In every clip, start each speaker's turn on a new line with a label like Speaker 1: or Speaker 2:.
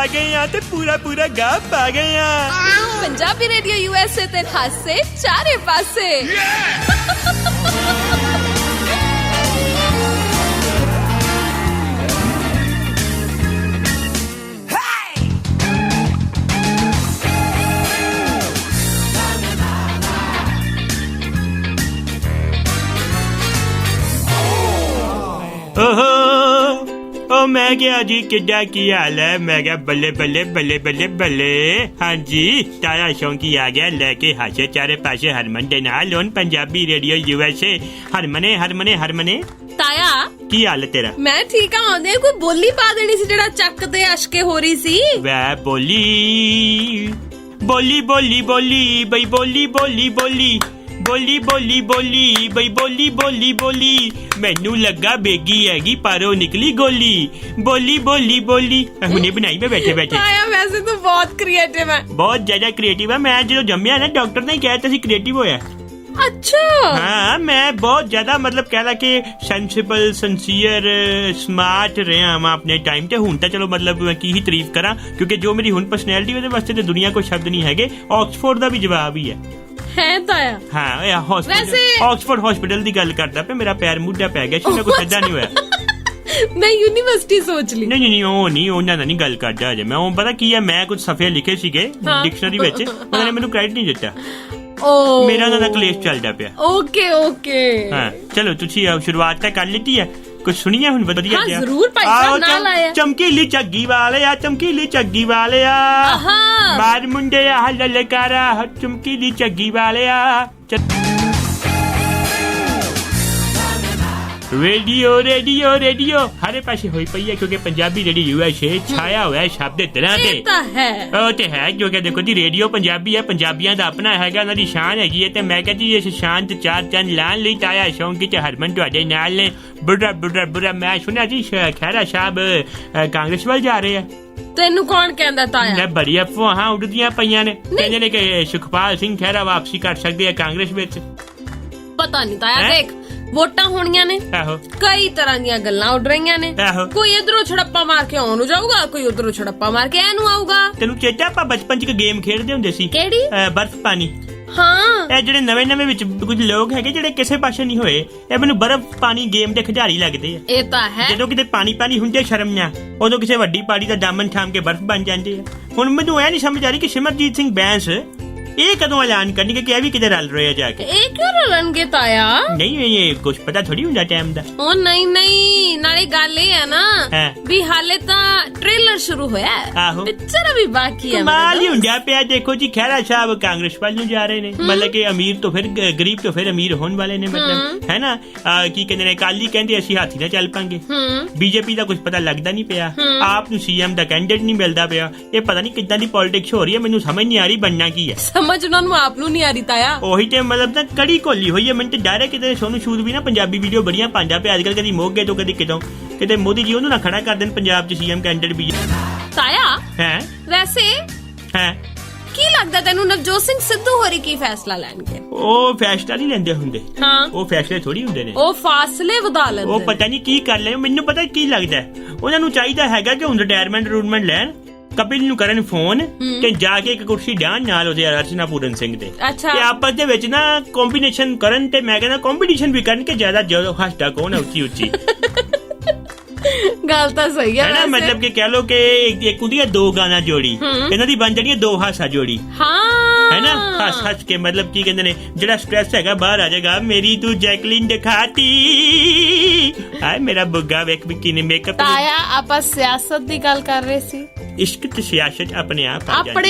Speaker 1: आ गए हैं ते पूरा पूरा गाँव पा गए हैं।
Speaker 2: पंजाबी रेडियो यूएसए ते हासे चारे पासे।
Speaker 1: ओहो ओ मैं क्या जी किड्डा की हाल है। मैं क्या बल्ले बल्ले बल्ले बल्ले बल्ले। हाँ जी तारा शौकी आ गया लेके हासे चारे पासे हरमन दे नाल ऑन पंजाबी रेडियो यूएसए। हरमने हरमने हरमने
Speaker 2: ताया
Speaker 1: की हाल है तेरा?
Speaker 2: मैं ठीक हाँ। आंदे कोई बोली पा देनी सी जेड़ा चक ते अशके हो रही सी।
Speaker 1: वह बोली बोली बोली बोली बई बोली बोली बोली बोली बोली बोली बई बोली बोली बोली मैनू लगा बेगी हैगी पर वो निकली गोली। बोली बोली बोली हुने बनाई मैं बैठे बैठे।
Speaker 2: ताया वैसे तो बहुत क्रिएटिव है।
Speaker 1: बहुत ज्यादा क्रिएटिव है। मैं जो जम्मिया ना डॉक्टर ने कहा था क्रिएटिव होया।
Speaker 2: अच्छा
Speaker 1: हाँ मैं बहुत ज्यादा मतलब कह रहा कि सेंसिबल सिंसियर स्मार्ट रहा मैं अपने टाइम ते। हुण तो चलो मतलब मैं की ही तारीफ करा क्योंकि जो मेरी हुण पर्सनैलिटी ਉਹਦੇ ਵਾਸਤੇ ਤੇ दुनिया को शब्द नहीं हैगे। ऑक्सफोर्ड ਦਾ ਵੀ जवाब ही
Speaker 2: है ताया।
Speaker 1: हाँ हॉस्पिटल ऑक्सफोर्ड हॉस्पिटल की गल करदा पे मेरा पैर मुद्दा पै गया ਸੀ। ਕੋਈ ਸਿੱਧਾ ਨਹੀਂ ਹੋਇਆ।
Speaker 2: मैं यूनिवर्सिटी सोच ली।
Speaker 1: नहीं ਉਹ ਨਹੀਂ ਉਹਨਾਂ ਦਾ ਨਹੀਂ ਗੱਲ ਕਰਦਾ ਅਜੇ। ਮੈਂ ਉਹ ਪਤਾ ਕੀ ਹੈ ਮੈਂ ਕੁਝ ਸਫੇ ਲਿਖੇ ਸੀਗੇ ਡਿਕਸ਼ਨਰੀ ਵਿੱਚ ਉਹਨਾਂ ਨੇ ਮੈਨੂੰ ਕ੍ਰੈਡਿਟ ਨਹੀਂ ਦਿੱਤਾ। ਮੇਰਾ ਨਾ ਕਲੇਸ਼ ਚੱਲਦਾ ਪਿਆ।
Speaker 2: ओके ओके
Speaker 1: हाँ चलो तुझी शुरुआत तो कर लीती है कुछ सुनिए हुन वधिया
Speaker 2: हाँ, जरूर भाई साहब नाल आया।
Speaker 1: चमकीली झग्गी वाले आ चमकीली झग्गी वाले आ मार मुंडे आ ललकारा चमकीली झग्गी वाले आ। रेडियो रेडियो रेडियो हरे पासे होई पई है क्योंकि पंजाबी रेडियो यूएसए छाया हुआ है शब्द तरह ते ਉਹ ਤੇ ਹੈ ਕਿਉਂਕਿ ਦੇਖੋ ਜੀ ਰੇਡੀਓ ਪੰਜਾਬੀ ਹੈ ਪੰਜਾਬੀਆਂ ਦਾ ਆਪਣਾ ਹੈਗਾ ਉਹਨਾਂ ਦੀ ਸ਼ਾਨ ਹੈਗੀ ਹੈ ਤੇ ਮੈਂ ਕਹਿੰਦੀ ਇਸ ਸ਼ਾਨ ਤੇ ਚਾਰ ਚੰਨ ਲਾਣ ਲਈ ਤਾਇਆ ਸ਼ੌਂਕੀ ਤੇ ਹਰਮਨ ਤੁਹਾਡੇ ਨਾਲ ਨੇ। ਬੁੱਢਾ ਬੁੱਢਾ ਬੁੱਢਾ ਮੈਂ ਸੁਣਿਆ ਜੀ ਖਹਿਰਾ ਸਾਹਿਬ ਕਾਂਗਰਸ ਵੱਲ ਜਾ ਰਹੇ ਆ।
Speaker 2: ਤੈਨੂੰ ਕੌਣ ਕਹਿੰਦਾ ਤਾਇਆ?
Speaker 1: ਮੈਂ ਬੜੀ ਅਫਵਾਹਾਂ ਉੱਡਦੀਆਂ ਪਈਆਂ ਨੇ ਕਹਿੰਦੇ ਨੇ ਕਿ ਸੁਖਪਾਲ ਸਿੰਘ ਖਹਿਰਾ ਵਾਪਸੀ ਕਰ ਸਕਦੇ ਆ ਕਾਂਗਰਸ ਵਿੱਚ।
Speaker 2: ਪਤਾ ਨਹੀਂ ਤਾਇਆ ਦੇਖ ਵੋਟਾਂ ਹੋਣੀਆਂ ਨੇ ਕਈ ਤਰ੍ਹਾਂ ਦੀਆਂ ਗੱਲਾਂ ਉੱਡ ਰਹੀਆਂ ਨੇ। ਕੋਈ ਇਧਰੋਂ ਛੜੱਪਾ ਮਾਰ ਕੇ ਉਹਨੂੰ ਜਾਊਗਾ ਕੋਈ ਉਧਰੋਂ ਛੜੱਪਾ ਮਾਰ ਕੇ ਇਹਨੂੰ ਆਊਗਾ। ਤੈਨੂੰ
Speaker 1: ਚੇਤਾ ਆਪਾਂ ਬਚਪਨ ਚ ਗੇਮ ਖੇਡਦੇ ਹੁੰਦੇ ਸੀ
Speaker 2: ਕਿਹੜੀ?
Speaker 1: ਬਰਫ਼ ਪਾਣੀ।
Speaker 2: ਹਾਂ
Speaker 1: ਇਹ ਜਿਹੜੇ ਨਵੇਂ ਨਵੇਂ ਵਿੱਚ ਕੁਝ ਲੋਕ ਹੈਗੇ ਜਿਹੜੇ ਕਿਸੇ ਪਾਸੇ ਨਹੀਂ ਹੋਏ ਇਹ ਮੈਨੂੰ ਬਰਫ਼ ਪਾਣੀ ਗੇਮ ਦੇ ਖਿਡਾਰੀ ਲੱਗਦੇ ਆ।
Speaker 2: ਇਹ ਤਾਂ ਹੈ
Speaker 1: ਜਦੋਂ ਕਿਤੇ ਪਾਣੀ ਪਾਣੀ ਹੁੰਦੇ ਸ਼ਰਮ ਨਾ ਉਦੋਂ ਕਿਸੇ ਵੱਡੀ ਪਾਰਟੀ ਦਾ ਦਾਮਨ ਥਾਮ ਕੇ ਬਰਫ਼ ਬਣ ਜਾਂਦੇ ਆ। ਹੁਣ ਮੈਨੂੰ ਇਹ ਨਹੀਂ ਸਮਝ ਆ ਰਹੀ ਕਿ ਸਿਮਰਜੀਤ ਸਿੰਘ ਬੈਂਸ ਇਹ ਕਦੋਂ ਐਲਾਨ ਕਰਨਗੇ ਕਿ ਇਹ ਵੀ ਕਿਤੇ ਰਲ ਰਹੇ ਆ ਜਾ ਕੇ? ਇਹ
Speaker 2: ਕਿਉਂ ਰਲਣਗੇ ਤਾਇਆ?
Speaker 1: ਨਹੀਂ ਇਹ ਕੁਝ ਪਤਾ ਥੋੜੀ ਹੁੰਦਾ ਟਾਈਮ ਦਾ।
Speaker 2: ਉਹ ਨਹੀਂ ਨਹੀਂ ਨਾਲੇ ਗੱਲ ਇਹ ਹੈ ਨਾ ਵੀ ਹਾਲੇ ਤਾਂ ਟ੍ਰੇਲਰ ਸ਼ੁਰੂ ਹੋਇਆ ਹੈ ਪਿਕਚਰ ਵੀ ਬਾਕੀ ਹੈ।
Speaker 1: ਕਮਾਲ ਹੀ ਹੁੰਦਾ ਪਿਆ। ਦੇਖੋ ਜੀ ਖਹਿਰਾ ਸਾਹਿਬ ਕਾਂਗਰਸ ਵੱਲ ਨੂੰ ਜਾ ਰਹੇ ਨੇ ਮਤਲਬ ਕਿ ਅਮੀਰ ਤੋਂ ਫਿਰ ਗਰੀਬ ਤੋਂ ਫਿਰ ਅਮੀਰ ਹੋਣ ਵਾਲੇ ਨੇ ਮਤਲਬ ਹੈ ਨਾ। ਕੀ ਕਹਿੰਦੇ ਨੇ ਕਾਲੀ ਕਹਿੰਦੇ ਅਸੀਂ ਹਾਥੀ ਨਾਲ ਚੱਲ ਪਾਂਗੇ। ਬੀਜੇਪੀ ਦਾ ਕੁਝ ਪਤਾ ਲੱਗਦਾ ਨਹੀਂ ਪਿਆ। ਆਪ ਨੂੰ ਸੀਐਮ ਦਾ ਕੈਂਡੀਡੇਟ ਨਹੀਂ ਮਿਲਦਾ ਪਿਆ। ਇਹ ਪਤਾ ਨਹੀਂ ਕਿੱਦਾਂ ਦੀ ਪੋਲਿਟਿਕਸ ਹੋ ਰਹੀ ਹੈ ਮੈਨੂੰ ਸਮਝ ਨਹੀਂ ਆ ਰਹੀ ਬਣਨਾ ਕੀ ਹੈ।
Speaker 2: ਸਮਝ ਉਹਨਾਂ ਨੂੰ ਆਪ ਨੂੰ ਨਹੀਂ ਆ ਰਹੀ ਤਾਇਆ।
Speaker 1: ਉਹੀ ਤੇ ਮਤਲਬ ਤਾਂ ਕੜੀ ਘੋਲੀ ਹੋਈ ਹੈ। ਮੈਨੂੰ ਤੇ ਡਰ ਹੈ ਕਿਤੇ ਸੋਨੂੰ ਸੂਦ ਵੀ ਨਾ ਪੰਜਾਬੀ ਵੀਡੀਓ ਬੜੀਆਂ ਪਾਉਂਦਾ ਪਿਆ ਅੱਜ ਕੱਲ ਕਦੀ ਮੋਗੇ ਤੋਂ ਕਦੀ ਕਿਤੋਂ ਕਿਤੇ ਮੋਦੀ ਜੀ ਉਹਨੂੰ ਨਾ ਖੜਾ ਕਰ ਦੇਣ ਪੰਜਾਬ 'ਚ ਸੀਐਮ ਕੈਂਡੀਡੇਟ ਵੀ।
Speaker 2: ਤਾਇਆ
Speaker 1: ਹੈ
Speaker 2: ਵੈਸੇ
Speaker 1: ਹੈ
Speaker 2: ਕੀ ਲੱਗਦਾ ਤੈਨੂੰ ਨਵਜੋਤ ਸਿੰਘ ਸਿੱਧੂ ਹੋਰੀ ਕੀ ਫੈਸਲਾ ਲੈਣਗੇ?
Speaker 1: ਉਹ ਫੈਸਲਾ ਨਹੀਂ ਲੈਂਦੇ ਹੁੰਦੇ।
Speaker 2: ਹਾਂ
Speaker 1: ਉਹ ਫੈਸਲੇ ਥੋੜੀ ਹੁੰਦੇ ਨੇ।
Speaker 2: ਉਹ ਫਾਸਲੇ ਵਧਾ ਲੈਂਦੇ।
Speaker 1: ਉਹ ਪਤਾ ਨਹੀਂ ਕੀ ਕਰ ਲੈ ਮੈਨੂੰ ਪਤਾ ਕੀ ਲੱਗਦਾ ਉਹਨਾਂ ਨੂੰ ਚਾਹੀਦਾ ਹੈਗਾ ਕਿ ਹੁਣ ਰਿਟਾਇਰਮੈਂਟ ਰੂਟਮੈਂਟ ਲੈਣ ਕਪਿਲ ਨੂੰ ਕਰਨ ਫੋਨ ਤੇ ਜਾ ਕੇ ਇੱਕ ਕੁਰਸੀ ਡਾਣ ਨਾਲ ਉਹਦੇ ਅਰਚਨਾ ਪੂਰਨ ਸਿੰਘ ਦੇ ਤੇ ਆਪਸ ਦੇ ਵਿੱਚ ਨਾ ਕੰਬੀਨੇਸ਼ਨ ਕਰਨ ਤੇ ਮੈਂ ਕਹਿੰਦਾ ਕੰਪੀਟੀਸ਼ਨ ਵੀ ਕਰਨ ਕਿ ਜ਼ਿਆਦਾ ਜਦੋਂ ਹੱਸਦਾ ਕੌਣ ਉੱਚੀ ਉੱਚੀ।
Speaker 2: ਗੱਲ ਤਾਂ ਸਹੀ ਹੈ
Speaker 1: ਨਾ ਮਤਲਬ ਕਿ ਕਹਿ ਲੋ ਕਿ ਇੱਕ ਹੁੰਦੀ ਹੈ ਦੋ ਗਾਣਾ ਜੋੜੀ ਇਹਨਾਂ ਦੀ ਬਣ ਜਾਣੀ ਹੈ ਦੋ ਹਾਸਾ ਜੋੜੀ ਹੈ ਨਾ। ਹੱਸ ਹੱਸ ਕੇ ਮਤਲਬ ਕੀ ਕਹਿੰਦੇ ਨੇ ਜਿਹੜਾ ਸਟ੍ਰੈਸ ਹੈਗਾ ਬਾਹਰ ਆ ਜਾਏਗਾ। ਮੇਰੀ ਤੂੰ ਜੈਕਲਿਨ ਦਿਖਾਤੀ ਹਾਏ ਮੇਰਾ ਬੁੱਗਾ ਵੇਖ ਵੀ ਕਿਨੇ ਮੇਕਅਪ।
Speaker 2: ਤਾਇਆ ਆਪਾਂ ਸਿਆਸਤ ਦੀ ਗੱਲ ਕਰ ਰਹੇ ਸੀ।
Speaker 1: ਇਸ਼ਕ ਤੇ ਸਿਆਸਤ ਆਪਣੇ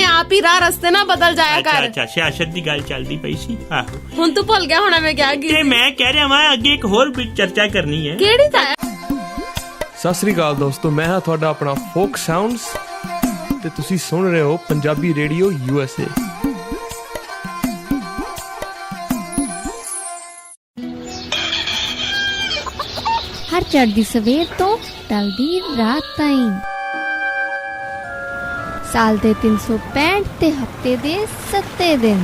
Speaker 2: ਆਪ ਹੀ ਰਾਹ ਰਸਤੇ ਨਾ ਬਦਲ ਜਾਇਆ ਕਰ।
Speaker 1: ਅੱਛਾ ਸਿਆਸਤ ਦੀ ਗੱਲ ਚੱਲਦੀ ਪਈ ਸੀ। ਆਹੋ
Speaker 2: ਹੁਣ ਤੂੰ ਭੁੱਲ ਗਿਆ ਹੋਣਾ ਮੈਂ ਕਿਹਾ
Speaker 1: ਕਿ ਮੈਂ ਕਹਿ ਰਿਹਾ ਵਾਂ ਅੱਗੇ ਇੱਕ ਹੋਰ ਵੀ ਚਰਚਾ ਕਰਨੀ ਹੈ।
Speaker 2: ਕਿਹੜੀ ਤਾਇਆ?
Speaker 3: ਸਤਿ ਸ੍ਰੀ ਅਕਾਲ ਦੋਸਤੋ ਮੈਂ ਹਾਂ ਤੁਹਾਡਾ ਆਪਣਾ ਫੋਕ ਸਾਊਂਡਸ ਤੇ ਤੁਸੀਂ ਸੁਣ ਰਹੇ ਹੋ ਪੰਜਾਬੀ ਰੇਡੀਓ ਯੂਐਸਏ।
Speaker 4: हर चढ़दी सवेर तो टलदी रात ताईं साल दे 365 ते हफ्ते दे 7 दिन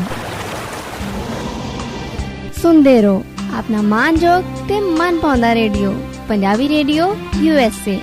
Speaker 4: सुनदे रहो अपना मान जोग ते मन पाउंदा radio Punjabi radio USA.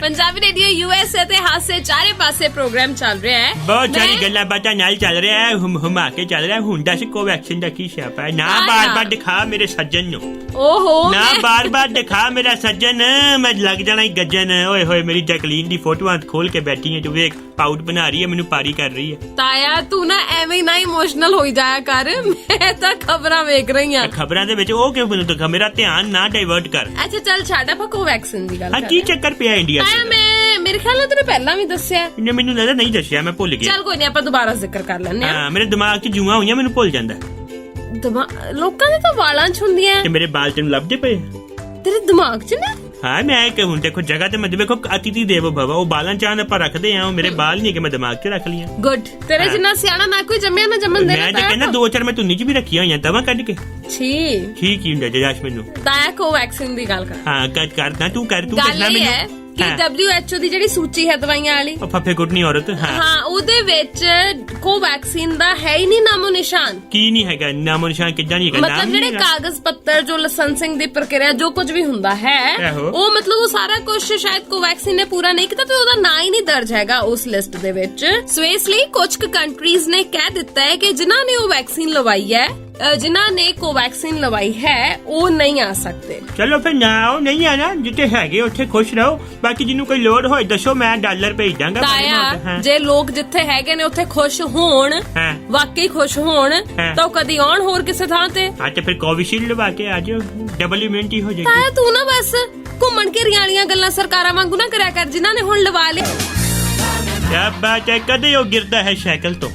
Speaker 2: Punjabi radio USA ਤੇ ਹਾਸੇ ਚਾਰੇ ਪਾਸੇ ਪ੍ਰੋਗਰਾਮ ਚੱਲ ਰਿਹਾ ਹੈ।
Speaker 1: ਬਹੁਤ ਸਾਰੀ ਗੱਲਾਂ ਬਾਤਾਂ ਨਾਲ ਚੱਲ ਰਿਹਾ ਹੈ, ਹੁਮਾ ਕੇ ਚੱਲ ਰਿਹਾ। ਹੁਣ ਦੱਸ ਕੋਵੈਕਸਿਨ ਦਾ ਕੀ ਸਿਆਪਾ ਹੈ? ਨਾ ਬਾਰ-ਬਾਰ ਦਿਖਾ ਮੇਰੇ ਸੱਜਣ ਨੂੰ,
Speaker 2: ਓਹੋ
Speaker 1: ਨਾ ਬਾਰ-ਬਾਰ ਦਿਖਾ ਮੇਰਾ ਸੱਜਣ, ਮੈਂ ਲੱਗ ਜਾਣਾ ਹੀ ਗੱਜਨ। ਓਏ ਹੋਏ ਮੇਰੀ ਜੈਕਲੀਨ ਦੀ ਫੋਟੋਆਂ ਖੋਲ ਕੇ ਬੈਠੀ ਹੈ, ਤੂੰ ਵੇਖ ਪਾਊਟ ਬਣਾ ਰਹੀ ਹੈ, ਮੈਨੂੰ ਪਾਰੀ ਕਰ ਰਹੀ ਹੈ।
Speaker 2: ਤਾਇਆ ਤੂੰ ਨਾ ਐਵੇਂ ਨਾ ਇਮੋਸ਼ਨਲ ਹੋਈ ਜਾਇਆ ਕਰ, ਮੈਂ ਤਾਂ ਖਬਰਾਂ ਵੇਖ ਰਹੀ ਹਾਂ।
Speaker 1: ਖਬਰਾਂ ਦੇ ਵਿੱਚ ਉਹ ਕਿਉਂ ਮੈਨੂੰ ਦਿਖਾ? ਮੇਰਾ ਧਿਆਨ ਨਾ ਡਾਇਵਰਟ ਕਰ।
Speaker 2: ਅੱਛਾ ਚੱਲ ਛੱਡ, ਆਪਾਂ ਕੋਵੈਕਸਿਨ ਦੀ ਗੱਲ
Speaker 1: ਹਾਂ ਕੀ ਚੱਕਰ ਪਿਆ ਇੰਡੀਆ
Speaker 2: ਤਾਇਆ? ਮੈਂ ਮੇਰੇ ਖਿਆਲ ਨਾਲ ਤੈਨੂੰ ਪਹਿਲਾਂ ਵੀ ਦੱਸਿਆ।
Speaker 1: ਇਹਨੇ ਮੈਨੂੰ ਲੱਗਦਾ ਨਹੀਂ ਦੱਸਿਆ, ਮੈਂ ਭੁੱਲ ਗਿਆ।
Speaker 2: ਚੱਲ ਕੋਈ ਨਹੀਂ, ਆਪਾਂ ਦੁਬਾਰਾ ਜ਼ਿਕਰ ਕਰ ਲੈਂਦੇ ਹਾਂ।
Speaker 1: ਮੇਰੇ ਦਿਮਾਗ 'ਚ ਜੂਆਂ ਹੋਈਆਂ, ਮੈਨੂੰ ਭੁੱਲ ਜਾਂਦਾ।
Speaker 2: ਲੋਕਾਂ ਦੇ ਤਾਂ ਵਾਲਾਂ 'ਚ ਹੁੰਦੀਆਂ
Speaker 1: ਤੇ ਮੇਰੇ ਬਾਲ ਤੈਨੂੰ ਲੱਭਦੇ ਪਏ?
Speaker 2: ਤੇਰੇ ਦਿਮਾਗ 'ਚ ਨਾ?
Speaker 1: ਹਾਂ ਮੈਂ ਹੁਣ ਦੇਖੋ ਜਗ੍ਹਾ ਤੇ ਮੈਂ ਦੇਖੋ ਅਤਿਥੀ ਦੇਵ ਭਵਾ, ਉਹ ਬਾਲਾਂ ਚਾਂ ਆਪਾਂ ਰੱਖਦੇ ਆ, ਉਹ ਮੇਰੇ ਬਾਲ ਨਹੀਂ ਕਿ ਮੈਂ ਦਿਮਾਗ 'ਚ ਰੱਖ ਲੀਆਂ।
Speaker 2: ਗੁੱਡ, ਤੇਰੇ ਜਿੰਨਾ ਸਿਆਣਾ ਨਾ ਕੋਈ ਜੰਮਿਆ ਨਾ ਜੰਮਣ ਦੇ।
Speaker 1: ਮੈਂ ਤਾਂ ਕਹਿੰਦਾ 2-4 ਮੈਂ ਧੁੰਨੀ 'ਚ ਵੀ ਰੱਖੀਆਂ ਹੋਈਆਂ ਦਵਾ ਕੱਢ ਕੇ। ਠੀਕ ਹੀ ਹੁੰਦਾ ਜਜਾਸ਼ ਮੈਨੂੰ।
Speaker 2: ਤਾਇਆ ਕੋਵੈਕਸਿਨ ਦੀ ਗੱਲ ਕਰ।
Speaker 1: ਹਾਂ ਕਰਦਾ, ਤੂੰ ਦੱਸਣਾ ਮੈਨੂੰ
Speaker 2: ਕਿ WHO ਦੀ ਜਿਹੜੀ ਸੂਚੀ ਹੈ ਦਵਾਈਆਂ ਵਾਲੀ,
Speaker 1: ਫੱਫੇ ਕੁੱਟਣੀ ਔਰਤ,
Speaker 2: ਹਾਂ ਉਹਦੇ ਵਿੱਚ ਕੋਵੈਕਸਿਨ ਦਾ ਹੈ ਹੀ ਨਹੀਂ ਨਾਮੋ ਨਿਸ਼ਾਨ।
Speaker 1: ਕੀ ਨਹੀਂ ਹੈਗਾ ਨਾਮੋ ਨਿਸ਼ਾਨ? ਕਿੱਦਾਂ ਨਹੀਂ ਹੈਗਾ?
Speaker 2: ਮਤਲਬ ਜਿਹੜੇ ਕਾਗਜ਼ ਪੱਤਰ, ਜੋ ਲਾਇਸੈਂਸਿੰਗ ਦੀ ਪ੍ਰਕਿਰਿਆ, ਜੋ ਕੁਝ ਵੀ ਹੁੰਦਾ ਹੈ, ਉਹ ਮਤਲਬ ਉਹ ਸਾਰਾ ਕੁਝ ਸ਼ਾਇਦ ਕੋਵੈਕਸਿਨ ਨੇ ਪੂਰਾ ਨਹੀਂ ਕੀਤਾ ਤੇ ਉਹਦਾ ਨਾਂ ਹੀ ਨਹੀਂ ਦਰਜ ਹੈਗਾ ਉਸ ਲਿਸਟ ਦੇ ਵਿੱਚ। ਸੋ ਇਸ ਲਈ ਕੁਝ ਕੰਟਰੀਜ਼ ਨੇ ਕਹਿ ਦਿੱਤਾ ਹੈ ਕਿ ਜਿਨ੍ਹਾਂ ਨੇ ਉਹ ਵੈਕਸੀਨ ਲਵਾਈ ਹੈ, ਜਿਨ੍ਹਾਂ ਨੇ ਕੋਵੈਕਸਿਨ ਲਵਾਈ ਹੈ, ਉਹ ਨਹੀਂ ਆ ਸਕਦੇ।
Speaker 1: ਚਲੋ ਫਿਰ ਨਾ ਉਹ ਨਹੀਂ ਆਣਾ, ਜਿੱਥੇ ਹੈਗੇ ਉੱਥੇ ਖੁਸ਼ ਰਹੋ। ਬਾਕੀ ਜਿਹਨੂੰ ਕੋਈ ਲੋੜ ਹੋਏ ਦੱਸੋ, ਮੈਂ ਡਾਲਰ ਭੇਜ ਦਾਂਗਾ।
Speaker 2: ਤਾਇਆ ਜੇ ਲੋਕ ਜਿੱਥੇ ਹੈਗੇ ਨੇ ਉੱਥੇ ਖੁਸ਼ ਹੋਣ, ਵਾਕਈ ਖੁਸ਼ ਹੋਣ, ਤਾਂ ਕਦੀ ਆਉਣ ਹੋਰ ਕਿਸੇ ਥਾਂ ਤੇ।
Speaker 1: ਹਾਂ ਤੇ ਫਿਰ ਕੋਵਿਸ਼ੀਲਡ ਲਵਾ ਕੇ ਆ ਜਾਓ, ਡਬਲ ਇਮਿਊਨਿਟੀ ਹੋ ਜਾਏਗੀ।
Speaker 2: ਤਾਇਆ ਤੂੰ ਨਾ ਬਸ ਘੁੰਮਣ ਘੇਰੀਆਂ ਵਾਲੀਆਂ ਗੱਲਾਂ ਸਰਕਾਰਾਂ ਵਾਂਗੂ ਨਾ ਕਰਿਆ ਕਰ, ਜਿਨ੍ਹਾਂ ਨੇ ਹੁਣ ਲਵਾ ਲਿਆ।
Speaker 1: ਕਿਆ ਬਾਤ ਹੈ, ਕਦੇ ਉਹ ਗਿਰਦਾ ਹੈ ਸਾਈਕਲ ਤੋਂ,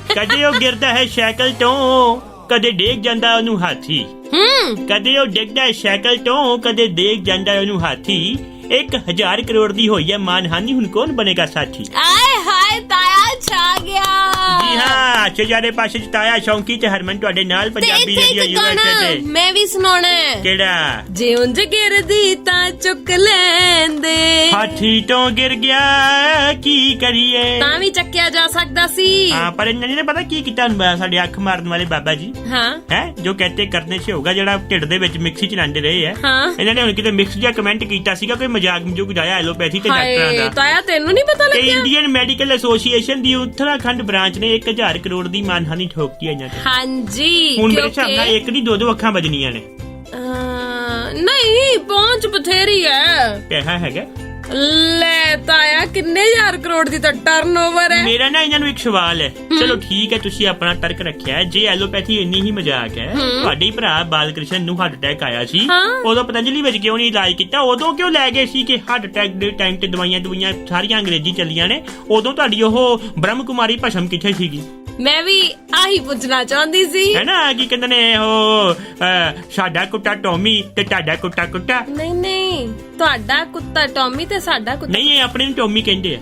Speaker 1: ਕਦੇ ਉਹ ਗਿਰਦਾ ਹੈ ਸਾਈਕਲ ਤੋਂ, ਕਦੇ ਡੇਗ ਜਾਂਦਾ ਉਹਨੂੰ ਹਾਥੀ। ਕਦੇ ਉਹ ਡਿੱਗਦਾ ਹੈ ਸਾਈਕਲ ਤੋਂ, ਕਦੇ ਡੇਗ ਜਾਂਦਾ ਉਹਨੂੰ ਹਾਥੀ। 1000 ਕਰੋੜ ਦੀ ਹੋਈ ਹੈ ਮਾਨਹਾਨੀ, ਹੁਣ ਕੌਣ ਬਣੇਗਾ ਸਾਥੀ?
Speaker 2: ਆਏ ਹਾਏ ਤਾਇਆ ਛਾ ਗਿਆ।
Speaker 1: ਜੀ ਹਾਂ, ਚਾਰੇ ਪਾਸੇ ਤਾਇਆ ਸ਼ੌਂਕੀ ਤੇ ਹਰਮਨ ਤੁਹਾਡੇ ਨਾਲ ਪੰਜਾਬੀ ਰੇਡੀਓ USA ਤੇ।
Speaker 2: ਮੈਂ ਵੀ ਸੁਣਾਉਣਾ।
Speaker 1: ਕਿਹੜਾ?
Speaker 2: ਜੇ ਉਂਝ ਗਿਰਦੀ ਤਾਂ ਚੁੱਕ ਲੈਂਦੇ,
Speaker 1: ਹਾਥੀ ਤੋਂ ਗਿਰ ਗਿਆ ਕੀ ਕਰੀਏ?
Speaker 2: ਤਾਂ ਵੀ ਚੱਕਿਆ ਜਾ ਸਕਦਾ ਸੀ।
Speaker 1: ਹਾਂ ਪਰ ਇਹਨਾਂ ਨੇ ਪਤਾ ਕੀ ਕੀਤਾ ਸਾਡੇ ਅੱਖ ਮਾਰਨ ਵਾਲੇ ਬਾਬਾ ਜੀ? ਹੈ ਜੋ ਕਹਤੇ ਕਰਨੇ ਸੇ ਹੋਗਾ, ਜਿਹੜਾ ਢਿੱਡ ਦੇ ਵਿੱਚ ਮਿਕਸੀ ਚਲਾਉਂਦੇ ਰਹੇ ਆ, ਇਹਨਾਂ ਨੇ ਹੁਣ ਕਿਤੇ ਮਿਕਸ ਜਿਹਾ ਕਮੈਂਟ ਕੀਤਾ ਸੀਗਾ, ਕੋਈ ਮਜ਼ਾਕ ਮਜੂਕ ਜਾਇਆ ਐਲੋਪੈਥੀ ਤੇ ਡਾਕਟਰਾਂ ਦਾ।
Speaker 2: ਤਾਇਆ ਤੈਨੂੰ ਨਹੀਂ ਪਤਾ ਲੱਗਿਆ?
Speaker 1: ਇੰਡੀਅਨ ਮੈਡੀਕਲ ਐਸੋਸੀਏਸ਼ਨ ਦੀ ਉੱਤਰਾਖੰਡ ਬ੍ਰਾਂਚ ਨੇ 1000 ਕਰੋੜ ਦੀ ਮਾਨਹਾਨੀ ਠੋਕੀ ਇਹਨਾਂ ਤੇ।
Speaker 2: ਹਾਂਜੀ,
Speaker 1: ਹੁਣ ਮੇਰੇ ਹਿਸਾਬ ਨਾਲ ਇੱਕ ਦੀ 2 ਅੱਖਾਂ ਵੱਜਣੀਆਂ ਨੇ।
Speaker 2: ਨਹੀਂ, ਪਹੁੰਚ ਬਥੇਰੀ ਹੈ।
Speaker 1: ਕਿਹਾ ਹੈਗਾ
Speaker 2: ਲੈ ਤਾਇਆ, ਕਿੰਨੇ 1000 ਕਰੋੜ ਦੀ ਤਾਂ ਟਰਨਓਵਰ ਹੈ।
Speaker 1: ਮੇਰਾ ਨਾ ਇਹਨਾਂ ਨੂੰ ਇੱਕ ਸਵਾਲ ਹੈ। ਚਲੋ ਠੀਕ ਹੈ, ਤੁਸੀਂ ਆਪਣਾ ਤਰਕ ਰੱਖਿਆ, ਜੇ ਐਲੋਪੈਥੀ ਇੰਨੀ ਹੀ ਮਜ਼ਾਕ ਹੈ, ਤੁਹਾਡੇ ਹੀ ਭਰਾ ਬਾਲਕ੍ਰਿਸ਼ਨ ਨੂੰ ਹਾਰਟ ਅਟੈਕ ਆਇਆ ਸੀ, ਉਦੋਂ ਪਤੰਜਲੀ ਵਿੱਚ ਕਿਉਂ ਨਹੀਂ ਇਲਾਜ ਕੀਤਾ? ਉਦੋਂ ਕਿਉਂ ਲੈ ਗਏ ਸੀ ਕਿ ਹਾਰਟ ਅਟੈਕ ਦੇ ਟਾਈਮ ਤੇ ਦਵਾਈਆਂ ਸਾਰੀਆਂ ਅੰਗਰੇਜ਼ੀ ਚੱਲੀਆਂ ਨੇ? ਉਦੋਂ ਤੁਹਾਡੀ ਉਹ ਬ੍ਰਹਮ ਕੁਮਾਰੀ ਭਸਮ ਕਿੱਥੇ ਸੀਗੀ?
Speaker 2: ਮੈਂ ਵੀ ਆਹੀ ਪੁੱਛਣਾ ਚਾਹੁੰਦੀ ਸੀ।
Speaker 1: ਹੈ ਨਾ, ਕੀ ਕਹਿੰਦੇ ਨੇ ਉਹ, ਸਾਡਾ ਕੁੱਤਾ ਟੌਮੀ ਤੇ ਤੁਹਾਡਾ ਕੁੱਤਾ ਕੁੱਤਾ।
Speaker 2: ਨਹੀਂ, ਤੁਹਾਡਾ ਕੁੱਤਾ ਟੌਮੀ ਤੇ ਸਾਡਾ ਕੁੱਤਾ
Speaker 1: ਨਹੀਂ, ਇਹ ਆਪਣੇ ਨੂੰ ਟੌਮੀ ਕਹਿੰਦੇ ਆ।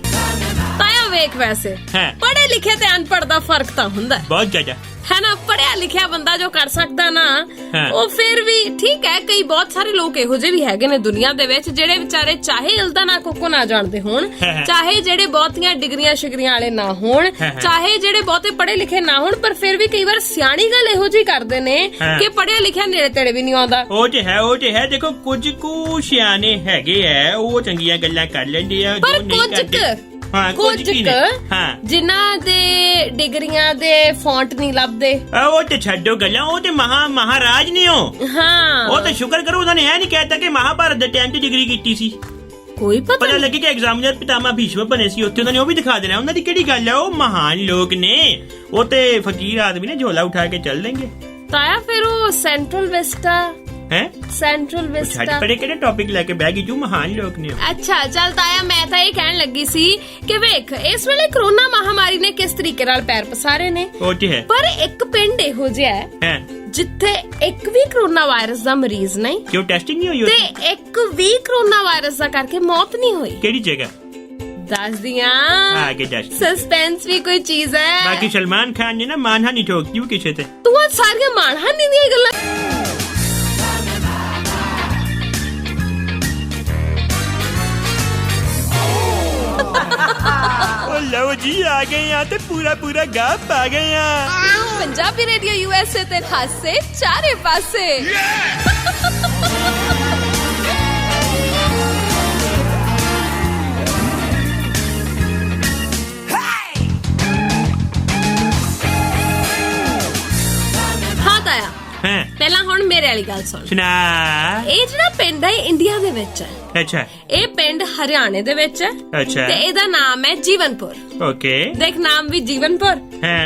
Speaker 2: ਤਾਇਆ ਵੇਖ, ਵੈਸੇ ਪੜ੍ਹੇ ਲਿਖੇ ਤੇ ਅਨਪੜ੍ਹ ਦਾ ਫਰਕ ਤਾਂ ਹੁੰਦਾ
Speaker 1: ਬਹੁਤ ਜ਼ਿਆਦਾ,
Speaker 2: ਹੈ ਨਾ। ਪੜਿਆ ਲਿਖਿਆ ਬੰਦਾ ਜੋ ਕਰ ਸਕਦਾ ਨਾ, ਉਹ ਫਿਰ ਵੀ ਠੀਕ ਹੈ। ਕਈ ਬਹੁਤ ਸਾਰੇ ਲੋਕ ਇਹੋ ਜਿਹੇ ਵੀ ਹੈਗੇ ਨੇ ਦੁਨੀਆ ਦੇ ਵਿੱਚ, ਜਿਹੜੇ ਵਿਚਾਰੇ ਚਾਹੇ ਇਲਦਾ ਨਾ ਕੋਕੋ ਨਾ ਜਾਣਦੇ ਹੋਣ, ਚਾਹੇ ਜਿਹੜੇ ਬਹੁਤੀਆਂ ਡਿਗਰੀਆਂ ਸ਼ਿਗਰੀਆਂ ਵਾਲੇ ਨਾ ਹੋਣ, ਚਾਹੇ ਜਿਹੜੇ ਬਹੁਤੇ ਪੜ੍ਹੇ ਲਿਖੇ ਨਾ ਹੋਣ, ਪਰ ਫਿਰ ਵੀ ਕਈ ਵਾਰ ਸਿਆਣੀ ਗੱਲ ਇਹੋ ਜਿਹੀ ਕਰਦੇ ਨੇ ਕਿ ਪੜਿਆ ਲਿਖਿਆ ਨੇੜੇ ਤੇੜੇ ਵੀ ਨਹੀਂ ਆਉਂਦਾ।
Speaker 1: ਉਹ ਤੇ ਹੈ। ਦੇਖੋ ਕੁਝ ਕੁ ਸਿਆਣੇ ਹੈਗੇ ਆ, ਉਹ ਚੰਗੀਆਂ ਗੱਲਾਂ ਕਰ ਲੈਂਦੇ ਆ,
Speaker 2: ਪਰ ਕੁਝ ਜਿਨ੍ਹਾਂ ਦੇ ਡਿਗਰੀਆਂ ਦੇ ਫੌਂਟ ਨਹੀਂ ਲੱਭਦੇ,
Speaker 1: ਉਹ ਤੇ ਛੱਡੋ ਗੱਲਾਂ, ਉਹ ਤੇ ਮਹਾਰਾਜ ਨੇ। ਉਹ ਤੇ ਸ਼ੁਕਰ ਕਰੋ ਉਹਨਾਂ ਨੇ ਇਹ ਨਹੀਂ ਕਹਿਤਾ ਕਿ ਮਹਾਭਾਰਤ ਦੇ ਟਾਈਮ ਤੇ ਡਿਗਰੀ ਕੀਤੀ ਸੀ।
Speaker 2: ਕੋਈ ਪਤਾ
Speaker 1: ਲੱਗੇ ਕਿ ਐਗਜ਼ਾਮੀਨਰ ਪਿਤਾਮਾ ਭੀਸ਼ਮ ਬਣੇ ਸੀ, ਉੱਥੇ ਉਹਨਾਂ ਨੇ ਉਹ ਵੀ ਦਿਖਾ ਦੇਣਾ। ਉਹਨਾਂ ਦੀ ਕਿਹੜੀ ਗੱਲ ਹੈ, ਉਹ ਮਹਾਨ ਲੋਕ ਨੇ। ਉਹ ਤੇ ਫਕੀਰ ਆਦਮੀ ਨੇ ਝੋਲਾ ਉਠਾ ਕੇ ਚੱਲ ਦੇਂਗੇ।
Speaker 2: ਤਾਇਆ ਫਿਰ ਉਹ ਸੈਂਟਰਲ ਵਿਸਟਾ
Speaker 1: ਪੜੇ ਕਿਹੜੇ ਟੌਪਿਕ ਲੈ ਕੇ ਬਹਿ ਗਈ ਤੂੰ? ਮਹਾਨ ਲੋਕ ਨੇ।
Speaker 2: ਅੱਛਾ ਚੱਲ ਤਾਇਆ, ਮੈਂ ਤਾਂ ਇਹ ਕਹਿਣ ਲੱਗੀ ਸੀ ਕਿ ਵੇਖ, ਇਸ ਵੇਲੇ ਕਰੋਨਾ ਮਹਾਮਾਰੀ ਨੇ ਕਿਸ ਤਰੀਕੇ ਨਾਲ ਪੈਰ ਪਸਾਰੇ ਨੇ।
Speaker 1: ਉਹ ਤੇ ਹੈ,
Speaker 2: ਪਰ ਇੱਕ ਪਿੰਡ ਇਹੋ ਜਿਹਾ ਹੈ ਜਿੱਥੇ ਇੱਕ ਵੀ ਕਰੋਨਾ ਵਾਇਰਸ ਦਾ ਮਰੀਜ਼ ਨਹੀਂ।
Speaker 1: ਕਿਉਂ ਟੈਸਟਿੰਗ ਨਹੀਂ ਹੋਈ?
Speaker 2: ਤੇ ਇੱਕ ਵੀ ਕਰੋਨਾ ਵਾਇਰਸ ਦਾ ਕਰਕੇ ਮੌਤ ਨਹੀਂ ਹੋਈ।
Speaker 1: ਕਿਹੜੀ ਜਗ੍ਹਾ?
Speaker 2: ਦੱਸਦੀਆਂ,
Speaker 1: ਆਗੇ ਦੱਸ।
Speaker 2: ਸਸਪੈਂਸ ਵੀ ਕੋਈ ਚੀਜ਼ ਹੈ।
Speaker 1: ਬਾਕੀ ਸਲਮਾਨ ਖਾਨ ਨੇ ਨਾ ਮਾਨਹਾਨੀ ਠੋਕਤੀ ਉਹ ਕਿਸੇ ਤੇ।
Speaker 2: ਤੂੰ ਅੱਜ ਸਾਰੀਆਂ ਮਾਨਹਾਨੀ ਦੀਆਂ ਗੱਲਾਂ।
Speaker 1: ਲਓ ਜੀ, ਆ ਗਏ ਆ ਤੇ ਪੂਰਾ ਗਾ ਪਾ ਗਏ ਆ।
Speaker 2: ਪੰਜਾਬੀ ਰੇਡੀਓ USA ਤੇ ਹਾਸੇ ਚਾਰੇ ਪਾਸੇ। ਵਾਲੀ ਗੱਲ ਸੁਣ।
Speaker 1: ਸੁਣਾ।
Speaker 2: ਇਹ ਜਿਹੜਾ ਪਿੰਡ ਹੈ ਇੰਡੀਆ ਦੇ ਵਿੱਚ ਹੈ।
Speaker 1: ਅੱਛਾ।
Speaker 2: ਇਹ ਪਿੰਡ ਹਰਿਆਣੇ ਦੇ ਵਿੱਚ ਹੈ।
Speaker 1: ਅੱਛਾ।
Speaker 2: ਤੇ ਇਹਦਾ ਨਾਮ ਹੈ ਜੀਵਨਪੁਰ।
Speaker 1: ਓਕੇ।
Speaker 2: ਦੇਖ ਨਾਮ ਵੀ ਜੀਵਨਪੁਰ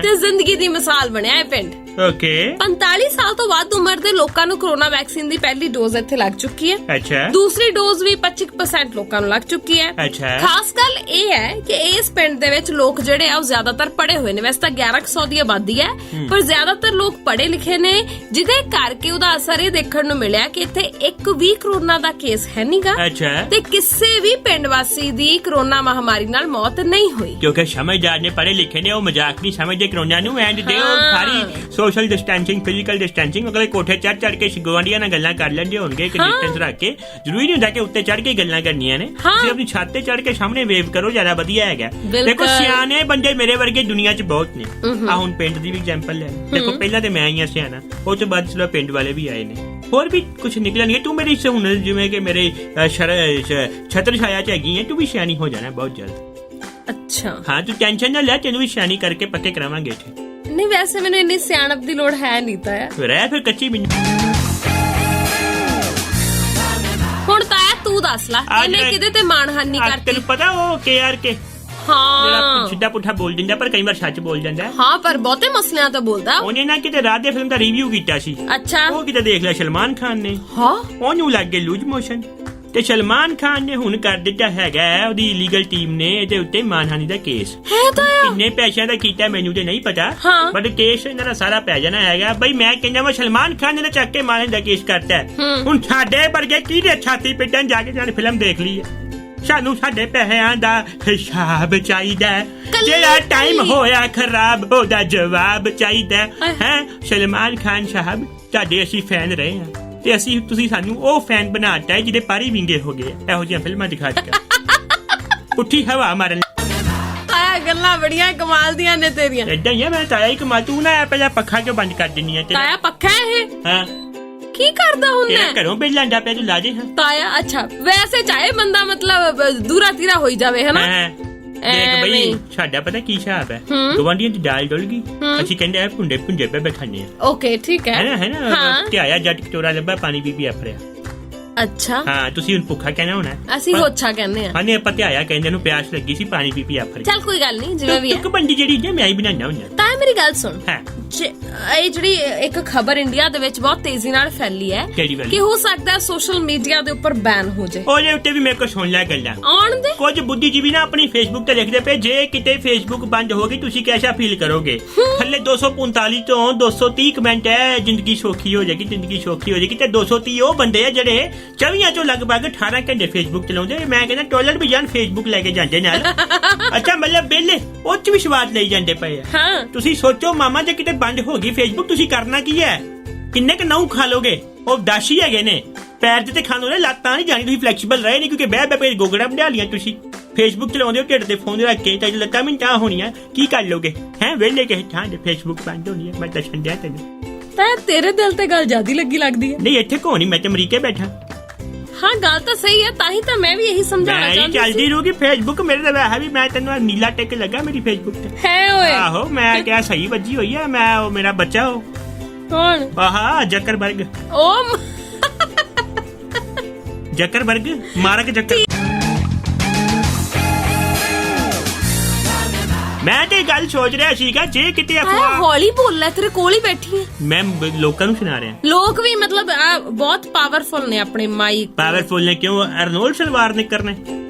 Speaker 2: ਤੇ ਜ਼ਿੰਦਗੀ ਦੀ ਮਿਸਾਲ ਬਣਿਆ ਇਹ ਪਿੰਡ।
Speaker 1: ਓਕੇ।
Speaker 2: 45 ਸਾਲ ਤੋਂ ਵੱਧ ਉਮਰ ਦੇ ਲੋਕਾਂ ਨੂੰ ਕੋਰੋਨਾ ਵੈਕਸੀਨ ਦੀ ਪਹਿਲੀ ਡੋਜ਼ ਇੱਥੇ ਲੱਗ ਚੁੱਕੀ ਹੈ।
Speaker 1: ਅੱਛਾ।
Speaker 2: ਦੂਸਰੀ ਡੋਜ਼ ਵੀ 25% ਲੋਕਾਂ ਨੂੰ ਲੱਗ ਚੁੱਕੀ ਹੈ।
Speaker 1: ਅੱਛਾ।
Speaker 2: ਖਾਸ ਗੱਲ ਇਹ ਹੈ ਕਿ ਇਸ ਪਿੰਡ ਦੇ ਵਿੱਚ ਲੋਕ ਜਿਹੜੇ ਆ ਉਹ ਜ਼ਿਆਦਾਤਰ ਪੜ੍ਹੇ ਹੋਏ ਨੇ। ਵੈਸੇ ਤਾਂ 1100 ਦੀ ਆਬਾਦੀ ਹੈ ਪਰ ਜ਼ਿਆਦਾਤਰ ਲੋਕ ਪੜ੍ਹੇ ਲਿਖੇ ਨੇ, ਜਿਹਦੇ ਕਰਕੇ ਉਹਦਾ ਅਸਰ ਇਹ ਦੇਖਣ ਨੂੰ ਮਿਲਿਆ ਕਿ ਇੱਥੇ ਇੱਕ ਵੀ ਕੋਰੋਨਾ ਦਾ ਕੇਸ ਹੈ ਨਹੀਂਗਾ।
Speaker 1: ਅੱਛਾ।
Speaker 2: ਤੇ ਕਿਸੇ ਵੀ ਪਿੰਡ ਵਾਸੀ ਦੀ ਕੋਰੋਨਾ ਮਹਾਮਾਰੀ ਨਾਲ ਮੌਤ ਨਹੀਂ ਹੋਈ।
Speaker 1: ਕਿਉਂਕਿ ਸਮਝਦਾਰ ਨੇ, ਪੜ੍ਹੇ ਲਿਖੇ ਨੇ, ਉਹ ਮਜ਼ਾਕ ਨਹੀਂ ਸਮਝਦੇ ਕੋਰੋਨਾ ਨੂੰ। ਐਂਡ ਦੇ ਉਹ ਸਾਰੀ ਸੋਸ਼ਲ ਡਿਸਟੈਂਸਿੰਗ, ਫਿਜ਼ੀਕਲ ਡਿਸਟੈਂਸਿੰਗ, ਅਗਲੇ ਕੋਠੇ ਚੜ ਕੇ ਗਵਾਂਢੀਆਂ ਨਾਲ ਗੱਲਾਂ ਕਰ ਲੈਂਦੇ ਹੋਣਗੇ ਇੱਕ ਡਿਸਟੈਂਸ ਰੱਖ ਕੇ। ਜ਼ਰੂਰੀ ਨਹੀਂ ਹੁੰਦਾ ਕਿ ਉੱਤੇ ਚੜ ਕੇ ਗੱਲਾਂ ਕਰਨੀਆਂ ਨੇ। ਤੁਸੀਂ ਆਪਣੀ ਛੱਤ ਤੇ ਚੜ ਕੇ ਸਾਹਮਣੇ ਵੇਵ ਕਰੋ, ਜ਼ਿਆਦਾ ਵਧੀਆ ਹੈਗਾ। ਦੇਖੋ ਸਿਆਣੇ ਬੰਦੇ ਮੇਰੇ ਵਰਗੇ ਦੁਨੀਆ 'ਚ ਬਹੁਤ ਨੇ। ਆ ਹੁਣ ਪਿੰਡ ਦੀ ਵੀ ਐਗਜ਼ਾਮਪਲ ਲੈ। ਦੇਖੋ ਪਹਿਲਾਂ ਤੇ ਮੈਂ ਹੀ ਆ ਸਿਆਣਾ, ਉਹ ਤੋਂ ਬਾਅਦ ਚਲੋ ਪਿੰਡ ਵਾਲੇ ਵੀ ਆਏ ਨੇ, ਹੋਰ ਵੀ ਕੁਝ ਨਿਕਲਣਗੇ। ਤੂੰ ਮੇਰੀ ਹੁਣ ਜਿਵੇਂ ਕਿ ਮੇਰੇ ਛਤਰ ਛਾਇਆ 'ਚ ਹੈਗੀ ਹੈ, ਤੂੰ ਵੀ ਸਿਆਣੀ ਹੋ ਜਾਣਾ ਬਹੁਤ ਜਲਦ।
Speaker 2: ਅੱਛਾ।
Speaker 1: ਹਾਂ ਤੂੰ ਟੈਨਸ਼ਨ ਨਾ ਲੈ, ਤੈਨੂੰ ਵੀ ਸਿਆਣੀ ਕਰਕੇ ਪੱਕੇ ਕਰਾਵਾਂਗੇ ਇੱਥੇ।
Speaker 2: ਨਹੀਂ ਵੈਸੇ ਮੈਨੂੰ ਇੰਨੀ ਸਿਆਣਪ ਦੀ ਲੋੜ ਹੈ ਨਹੀਂ ਤਾਇਆ।
Speaker 1: ਰਹਿ ਫਿਰ ਕੱਚੀ ਮੈਨੂੰ।
Speaker 2: ਹੁਣ ਤਾਇਆ ਤੂੰ ਦੱਸ ਲੈ ਇਹਨੇ ਕਿਹਦੇ ਤੇ ਮਾਣਹਾਨੀ ਕਰਤੀ?
Speaker 1: ਤੈਨੂੰ ਪਤਾ ਉਹ KRK
Speaker 2: ਹਾਂ
Speaker 1: ਸਿੱਧਾ ਪੁੱਠਾ ਬੋਲ ਦਿੰਦਾ ਪਰ ਕਈ ਵਾਰ ਸੱਚ ਬੋਲ ਜਾਂਦਾ।
Speaker 2: ਹਾਂ ਪਰ ਬਹੁਤੇ ਮਸਲਿਆਂ ਤੋਂ ਬੋਲਦਾ।
Speaker 1: ਉਹਨੇ ਨਾ ਕਿਤੇ ਰਾਤ ਦੇ ਫਿਲਮ ਦਾ ਰਿਵਿਊ ਕੀਤਾ ਸੀ।
Speaker 2: ਅੱਛਾ।
Speaker 1: ਉਹ ਕਿਤੇ ਦੇਖ ਲਿਆ ਸਲਮਾਨ ਖਾਨ ਨੇ।
Speaker 2: ਹਾਂ।
Speaker 1: ਉਹਨੂੰ ਲੱਗ ਗਏ ਲੂਜ਼ ਮੋਸ਼ਨ ਤੇ ਸਲਮਾਨ ਖਾਨ ਨੇ ਹੁਣ ਕਰ ਦਿੱਤਾ ਹੈਗਾ ਉਹਦੀ ਲੀਗਲ ਟੀਮ ਨੇ ਇਹਦੇ ਉੱਤੇ ਮਾਨਹਾਨੀ ਦਾ ਕੇਸ।
Speaker 2: ਹੈ ਤਾਇਆ?
Speaker 1: ਕਿੰਨੇ ਪੈਸਿਆਂ ਦਾ ਕੀਤਾ ਮੈਨੂੰ ਤੇ ਨਹੀਂ ਪਤਾ,
Speaker 2: ਹਾਂ।
Speaker 1: ਬਟ ਕੇਸ ਇਹਨਾਂ ਦਾ ਸਾਰਾ ਪੈ ਜਾਣਾ ਹੈਗਾ। ਬਈ ਮੈਂ ਕਹਿੰਦਾ ਵਾ ਸਲਮਾਨ ਖਾਨ ਨੇ ਚੱਕ ਕੇ ਮਾਨਹਾਨੀ ਦਾ ਕੇਸ ਕਰਤਾ। ਹੁਣ ਸਾਡੇ ਵਰਗੇ ਕਿਹਦੇ ਛਾਤੀ ਪਿੱਟਣ ਜਾ ਕੇ ਜਾਣ ਫਿਲਮ ਦੇਖ ਲਈ ਹੈ। ਸਾਨੂੰ ਸਾਡੇ ਪੈਸਿਆਂ ਦਾ ਹਿਸਾਬ ਚਾਹੀਦਾ, ਜਿਹੜਾ ਟਾਈਮ ਹੋਇਆ ਖਰਾਬ ਉਹਦਾ ਜਵਾਬ ਚਾਹੀਦਾ ਹੈ। ਸਲਮਾਨ ਖਾਨ ਸਾਹਿਬ ਤੁਹਾਡੇ ਅਸੀਂ ਫੈਨ ਰਹੇ ਹਾਂ ਤੇ ਤੁਸੀਂ ਸਾਨੂੰ ਉਹ ਫੈਨ ਬਣਾਤਾ ਹੈ ਜਿਹਦੇ ਪਾਰੀ ਵਿੰਗੇ ਹੋ ਗਏ ਇਹੋ ਜਿਹੀਆਂ ਫਿਲਮਾਂ ਦਿਖਾ ਕੇ। ਉੱਠੀ ਹਵਾ ਮਾਰਨ।
Speaker 2: ਤਾਇਆ ਗੱਲਾਂ ਬੜੀਆਂ ਕਮਾਲ ਦੀਆਂ ਨੇ ਤੇਰੀਆਂ।
Speaker 1: ਏਦਾਂ ਹੀ ਆ ਮੈਂ ਤਾਇਆ ਹੀ ਕਮਾਲ। ਤੂੰ ਨਾ ਪਹਿਲਾਂ ਪੱਖਾ ਕਿਉਂ ਬੰਦ ਕਰ ਦਿੰਨੀ ਆ?
Speaker 2: ਤਾਇਆ ਪੱਖਾ ਇਹ
Speaker 1: ਹਾਂ
Speaker 2: ਕੀ ਕਰਦਾ ਹੁੰਦਾ?
Speaker 1: ਘਰੋਂ ਬਿੱਲ ਆਂਦਾ ਪਿਆ, ਤੂੰ ਲਾ ਦੇ। ਹਾਂ ਤਾਇਆ
Speaker 2: ਅੱਛਾ ਵੈਸੇ ਚਾਹੇ ਬੰਦਾ ਮਤਲਬ ਦੂਰਾ ਤੀਰਾ ਹੋਈ ਜਾਵੇ ਹਨਾ।
Speaker 1: ਦੇਖ ਬਈ ਸਾਡਾ ਪਤਾ ਕੀ ਹਿਸਾਬ ਹੈ, ਗਵਾਂਢੀਆਂ ਦੀ ਦਾਲ ਡੁੱਲ ਗਈ, ਅਸੀਂ ਕਹਿੰਦੇ ਭੁੰਡੇ ਭੁੰਡੇ ਪੇ ਖਾਣੇ ਆ।
Speaker 2: ਓਕੇ ਠੀਕ ਹੈ
Speaker 1: ਹੈ ਨਾ। ਧਿਆਇਆ ਜੱਟ ਕਟੋਰਾ ਲੱਭਾ ਪਾਣੀ ਪੀ ਆਪਰਿਆ। ਅੱਛਾ। ਹਾਂ ਤੁਸੀਂ ਹੁਣ ਭੁੱਖਾ ਕਹਿਣਾ ਹੋਣਾ, ਅਸੀਂ ਹੋਛਾ ਕਹਿੰਦੇ ਆ। ਹਾਂ ਆਪਾਂ ਧਿਆਇਆ ਕਹਿੰਦੇ ਨੂੰ ਪਿਆਸ ਲੱਗੀ ਸੀ ਪਾਣੀ ਪੀ ਆਪਰੇ। ਚੱਲ ਕੋਈ ਗੱਲ ਨਹੀਂ ਜਿਵੇਂ ਵੀ ਹੈ। ਇੱਕ ਬੰਦੀ ਜਿਹੜੀ ਮੈਂ ਹੀ ਬਣਾਉਣਾ ਹੁੰਦਾ। ਤਾਂ ਮੇਰੀ ਗੱਲ ਸੁਣ, ਇਹ ਜਿਹੜੀ ਇੱਕ ਖਬਰ ਇੰਡੀਆ ਦੇ ਵਿੱਚ ਬਹੁਤ ਤੇਜ਼ੀ ਨਾਲ ਫੈਲੀ ਹੈ ਕਿ ਹੋ ਸਕਦਾ ਸੋਸ਼ਲ ਮੀਡੀਆ ਦੇ ਉੱਪਰ ਬੈਨ ਹੋ ਜਾਏ। ਉਹਦੇ ਉੱਤੇ ਵੀ ਮੇਰੇ ਕੋਲ ਸੁਣ ਲਿਆ ਗੱਲਾਂ ਆਉਣ ਦੇ। ਕੁਝ ਬੁੱਧੀਜੀਵੀ ਨਾ ਆਪਣੀ ਫੇਸਬੁੱਕ ਤੇ ਲਿਖਦੇ ਪਏ ਜੇ ਕਿਤੇ ਫੇਸਬੁੱਕ ਬੰਦ ਹੋ ਗਈ ਤੁਸੀਂ ਕਿਹਦਾ ਫੀਲ ਕਰੋਗੇ। ਥੱਲੇ 245 ਤੋਂ 230 ਕਮੈਂਟ ਹੈ ਜ਼ਿੰਦਗੀ ਸੌਖੀ ਹੋ ਜਾਏਗੀ, ਜ਼ਿੰਦਗੀ ਸੌਖੀ ਹੋ ਜਾਏਗੀ। ਤੇ 230 ਉਹ ਬੰਦੇ ਆ ਜਿਹੜੇ 24 ਚੋਂ ਲਗਭਗ 18 ਘੰਟੇ ਫੇਸਬੁੱਕ ਚਲਾਉਂਦੇ। ਮੈਂ ਕਹਿੰਦਾ ਟੋਇਲਟ ਵੀ ਜਾਣ ਫੇਸਬੁੱਕ ਲੈ ਕੇ ਜਾਂਦੇ ਨਾਲ। ਅੱਛਾ ਮਤਲਬ ਬਿੱਲ ਉਹ ਚ ਵੀ ਸਵਾਦ ਲਈ ਜਾਂਦੇ ਪਏ ਆ। ਤੁਸੀਂ ਸੋਚੋ ਮਾਮਾ ਜੇ ਕਿਤੇ ਬੰਦ ਹੋ ਗਈ ਫੇਸਬੁੱਕ ਤੁਸੀਂ ਕਰਨਾ ਕੀ ਹੈ? ਕਿੰਨੇ ਕ ਨਾਉ ਖਾ ਲੋਗੇ? ਉਹ ਦਾਸ਼ੀ ਹੈਗੇ ਨੇ ਪੈਰ ਤੇ ਖਾਣੋ ਨੇ, ਲੱਤਾਂ ਨਹੀਂ ਜਾਣੀ। ਤੁਸੀਂ ਫਲੈਕਸੀਬਲ ਰਹੇ ਨਹੀਂ ਕਿਉਂਕਿ ਬਹਿ ਬਹਿ ਗੋਗੜਾ ਬਣਾ ਲਿਆ। ਤੁਸੀਂ ਫੇਸਬੁੱਕ ਚਲਾਉਂਦੇ ਹੋ ਢਿੱਡ ਤੇ ਫੋਨ ਰੱਖ ਕੇ ਤਾਂ ਲੱਤਾਂ ਵੀ ਤਾਂ ਹੋਣੀਆਂ, ਕੀ ਕਰ ਲੋਗੇ? ਹੈ ਵੇਲੇ ਕਿਸੇ ਥਾਂ ਤੇ ਫੇਸਬੁੱਕ ਬੰਦ ਹੋਣੀ ਹੈ। ਮੈਂ ਦੱਸਣ ਦਿਆ ਤੈਨੂੰ। ਤਾਂ ਤੇਰੇ ਦਿਲ ਤੇ ਗੱਲ ਜ਼ਿਆਦਾ ਲੱਗੀ ਲੱਗਦੀ ਹੈ। ਨਹੀਂ ਇੱਥੇ ਕੋਣੀ, ਮੈਂ ਤੇ ਅਮਰੀਕੇ ਬੈਠਾ। ਹਾਂ ਗੱਲ ਤਾਂ ਸਹੀ ਹੈ, ਤਾਂ ਹੀ ਤਾਂ ਮੈਂ ਵੀ ਇਹੀ ਸਮਝਾਉਣਾ ਚਾਹੁੰਦੀ ਸੀ। ਚੱਲਦੀ ਰਹੂਗੀ ਫੇਸਬੁੱਕ ਮੇਰੇ ਤਾਂ ਵੈਸੇ ਵੀ। ਮੈਂ ਤੈਨੂੰ ਨੀਲਾ ਟਿਕ ਲੱਗਾ ਮੇਰੀ ਫੇਸਬੁੱਕ ਤੇ ਹੈ ਓਏ। ਆਹੋ ਮੈਂ ਕਿਹਾ ਸਹੀ ਵੱਜੀ ਹੋਈ ਆ। ਮੈਂ ਉਹ ਮੇਰਾ ਬੱਚਾ ਉਹ ਕੌਣ? ਆਹਾ ਜ਼ਕਰਬਰਗ। ਉਹ ਜ਼ਕਰਬਰਗ ਮਾਰਕ ਜ਼ਕਰ। ਮੈਂ ਤੇ ਗੱਲ ਸੋਚ ਰਿਹਾ ਸੀਗਾ ਜੇ ਕਿਤੇ ਅਫਵਾਹ। ਹੌਲੀ ਬੋਲ ਲੈ, ਤੇਰੇ ਕੋਲ ਹੀ ਬੈਠੀ ਹੈ ਮੈਂ। ਲੋਕਾਂ ਨੂੰ ਸੁਣਾ ਰਿਹਾ। ਲੋਕ ਵੀ ਮਤਲਬ ਬਹੁਤ ਪਾਵਰਫੁਲ ਨੇ ਆਪਣੇ ਮਾਈਕ। ਪਾਵਰਫੁਲ ਨੇ ਕਿਉਂ? ਅਰਨੋਲਡ ਸਲਵਾਰਨਿਕਰ ਨੇ।